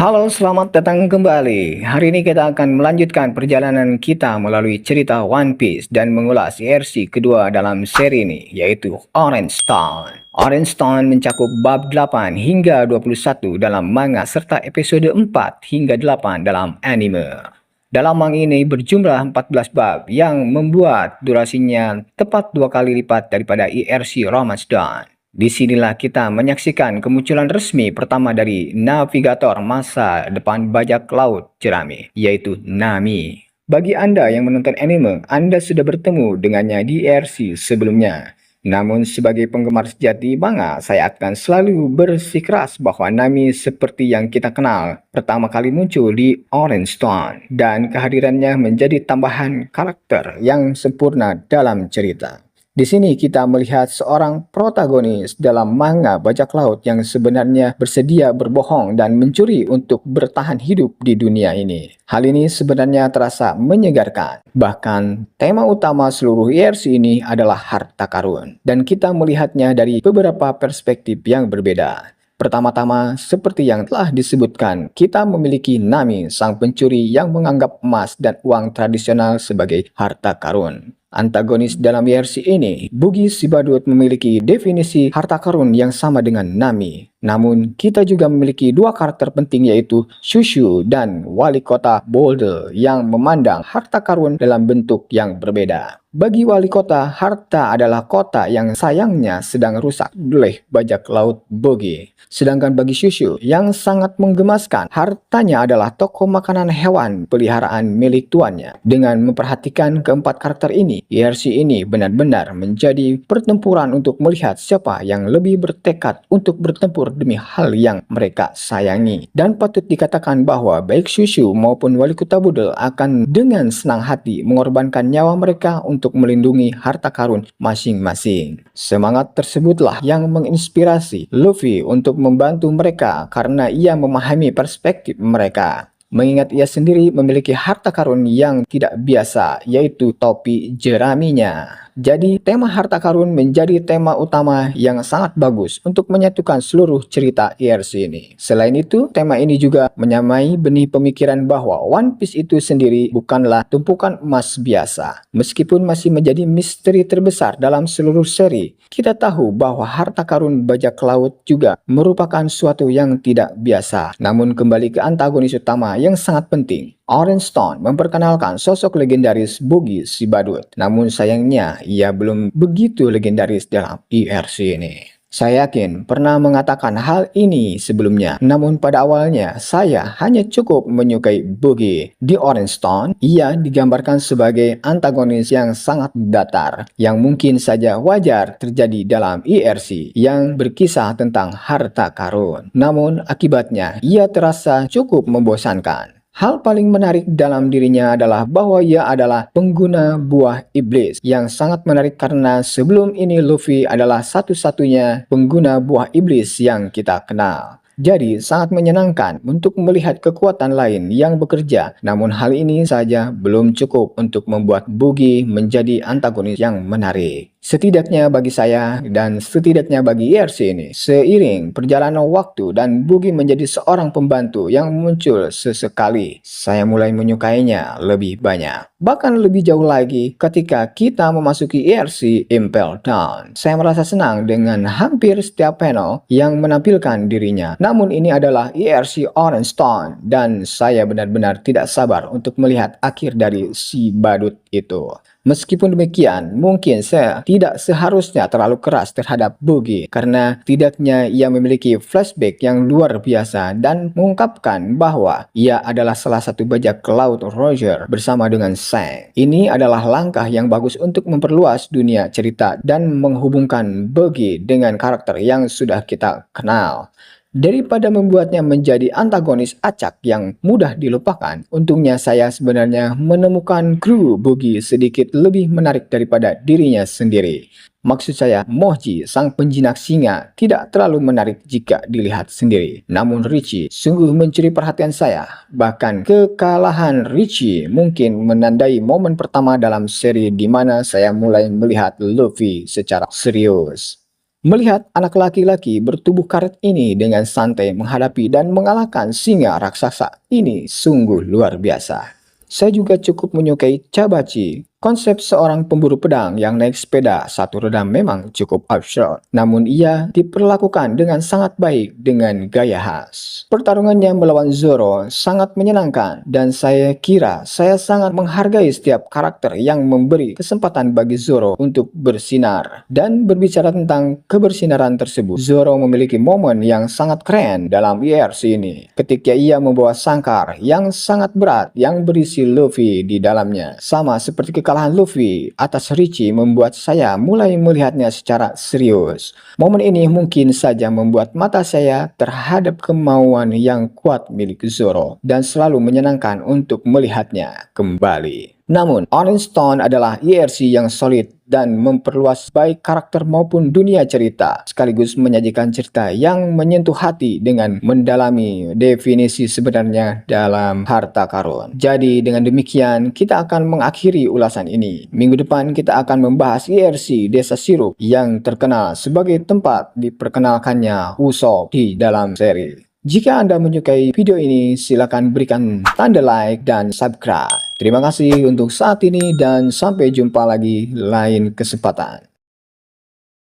Halo, selamat datang kembali. Hari ini kita akan melanjutkan perjalanan kita melalui cerita One Piece dan mengulas versi kedua dalam seri ini, yaitu Orange Stone. Orange Stone mencakup bab 8 hingga 21 dalam manga serta episode 4 hingga 8 dalam anime. Dalam manga ini berjumlah 14 bab yang membuat durasinya tepat 2 kali lipat daripada IRC Romance Dawn. Disinilah kita menyaksikan kemunculan resmi pertama dari navigator masa depan bajak laut jerami, yaitu Nami. Bagi Anda yang menonton anime, Anda sudah bertemu dengannya di RC sebelumnya. Namun sebagai penggemar sejati manga, saya akan selalu bersikeras bahwa Nami seperti yang kita kenal pertama kali muncul di Orange Stone dan kehadirannya menjadi tambahan karakter yang sempurna dalam cerita. Di sini kita melihat seorang protagonis dalam manga bajak laut yang sebenarnya bersedia berbohong dan mencuri untuk bertahan hidup di dunia ini. Hal ini sebenarnya terasa menyegarkan. Bahkan tema utama seluruh IRC ini adalah harta karun. Dan kita melihatnya dari beberapa perspektif yang berbeda. Pertama-tama, seperti yang telah disebutkan, kita memiliki Nami, sang pencuri yang menganggap emas dan uang tradisional sebagai harta karun. Antagonis dalam versi ini, Bugis si Badut memiliki definisi harta karun yang sama dengan Nami. Namun, kita juga memiliki dua karakter penting yaitu Shushu dan Wali Kota Boulder yang memandang harta karun dalam bentuk yang berbeda. Bagi wali kota, harta adalah kota yang sayangnya sedang rusak oleh bajak laut Bogi. Sedangkan bagi Shushu, yang sangat menggemaskan, hartanya adalah toko makanan hewan peliharaan milik tuannya. Dengan memperhatikan keempat karakter ini, IRC ini benar-benar menjadi pertempuran untuk melihat siapa yang lebih bertekad untuk bertempur demi hal yang mereka sayangi. Dan patut dikatakan bahwa baik Shushu maupun wali kota Budel akan dengan senang hati mengorbankan nyawa mereka untuk melindungi harta karun masing-masing. Semangat tersebutlah yang menginspirasi Luffy untuk membantu mereka karena ia memahami perspektif mereka. Mengingat ia sendiri memiliki harta karun yang tidak biasa, yaitu topi jeraminya. Jadi, tema harta karun menjadi tema utama yang sangat bagus untuk menyatukan seluruh cerita IRC ini. Selain itu, tema ini juga menyamai benih pemikiran bahwa One Piece itu sendiri bukanlah tumpukan emas biasa. Meskipun masih menjadi misteri terbesar dalam seluruh seri, kita tahu bahwa harta karun bajak laut juga merupakan suatu yang tidak biasa. Namun kembali ke antagonis utama yang sangat penting. Orange Stone memperkenalkan sosok legendaris Bugis si Badut. Namun sayangnya ia belum begitu legendaris dalam IRC ini. Saya yakin pernah mengatakan hal ini sebelumnya, namun pada awalnya saya hanya cukup menyukai Buggy. Di Orange Stone, ia digambarkan sebagai antagonis yang sangat datar, yang mungkin saja wajar terjadi dalam IRC yang berkisah tentang harta karun. Namun akibatnya, ia terasa cukup membosankan. Hal paling menarik dalam dirinya adalah bahwa ia adalah pengguna buah iblis yang sangat menarik karena sebelum ini Luffy adalah satu-satunya pengguna buah iblis yang kita kenal. Jadi sangat menyenangkan untuk melihat kekuatan lain yang bekerja, namun hal ini saja belum cukup untuk membuat Buggy menjadi antagonis yang menarik. Setidaknya bagi saya dan setidaknya bagi IRC ini, seiring perjalanan waktu dan Buggy menjadi seorang pembantu yang muncul sesekali, saya mulai menyukainya lebih banyak. Bahkan lebih jauh lagi ketika kita memasuki IRC Impel Down. Saya merasa senang dengan hampir setiap panel yang menampilkan dirinya. Namun ini adalah IRC Orange Stone dan saya benar-benar tidak sabar untuk melihat akhir dari si badut itu. Meskipun demikian, mungkin saya tidak seharusnya terlalu keras terhadap Buggy karena tidaknya ia memiliki flashback yang luar biasa dan mengungkapkan bahwa ia adalah salah satu bajak laut Roger bersama dengan Sang. Ini adalah langkah yang bagus untuk memperluas dunia cerita dan menghubungkan Buggy dengan karakter yang sudah kita kenal. Daripada membuatnya menjadi antagonis acak yang mudah dilupakan, untungnya saya sebenarnya menemukan kru Buggy sedikit lebih menarik daripada dirinya sendiri. Maksud saya, Moji, sang penjinak singa, tidak terlalu menarik jika dilihat sendiri. Namun Richie sungguh mencuri perhatian saya. Bahkan kekalahan Richie mungkin menandai momen pertama dalam seri di mana saya mulai melihat Luffy secara serius. Melihat anak laki-laki bertubuh karet ini dengan santai menghadapi dan mengalahkan singa raksasa ini sungguh luar biasa. Saya juga cukup menyukai Chabachi. Konsep seorang pemburu pedang yang naik sepeda satu roda memang cukup absurd, namun ia diperlakukan dengan sangat baik dengan gaya khas. Pertarungannya melawan Zoro sangat menyenangkan dan saya kira saya sangat menghargai setiap karakter yang memberi kesempatan bagi Zoro untuk bersinar. Dan berbicara tentang kebersinaran tersebut, Zoro memiliki momen yang sangat keren dalam IRC ini ketika ia membawa sangkar yang sangat berat yang berisi Luffy di dalamnya. Sama seperti kekalahan Luffy atas Richie membuat saya mulai melihatnya secara serius. Momen ini mungkin saja membuat mata saya terhadap kemauan yang kuat milik Zoro dan selalu menyenangkan untuk melihatnya kembali. Namun, Orange Stone adalah IRC yang solid dan memperluas baik karakter maupun dunia cerita, sekaligus menyajikan cerita yang menyentuh hati dengan mendalami definisi sebenarnya dalam harta karun. Jadi dengan demikian, kita akan mengakhiri ulasan ini. Minggu depan kita akan membahas IRC Desa Sirup yang terkenal sebagai tempat diperkenalkannya Usopp di dalam seri. Jika Anda menyukai video ini, silakan berikan tanda like dan subscribe. Terima kasih untuk saat ini dan sampai jumpa lagi lain kesempatan.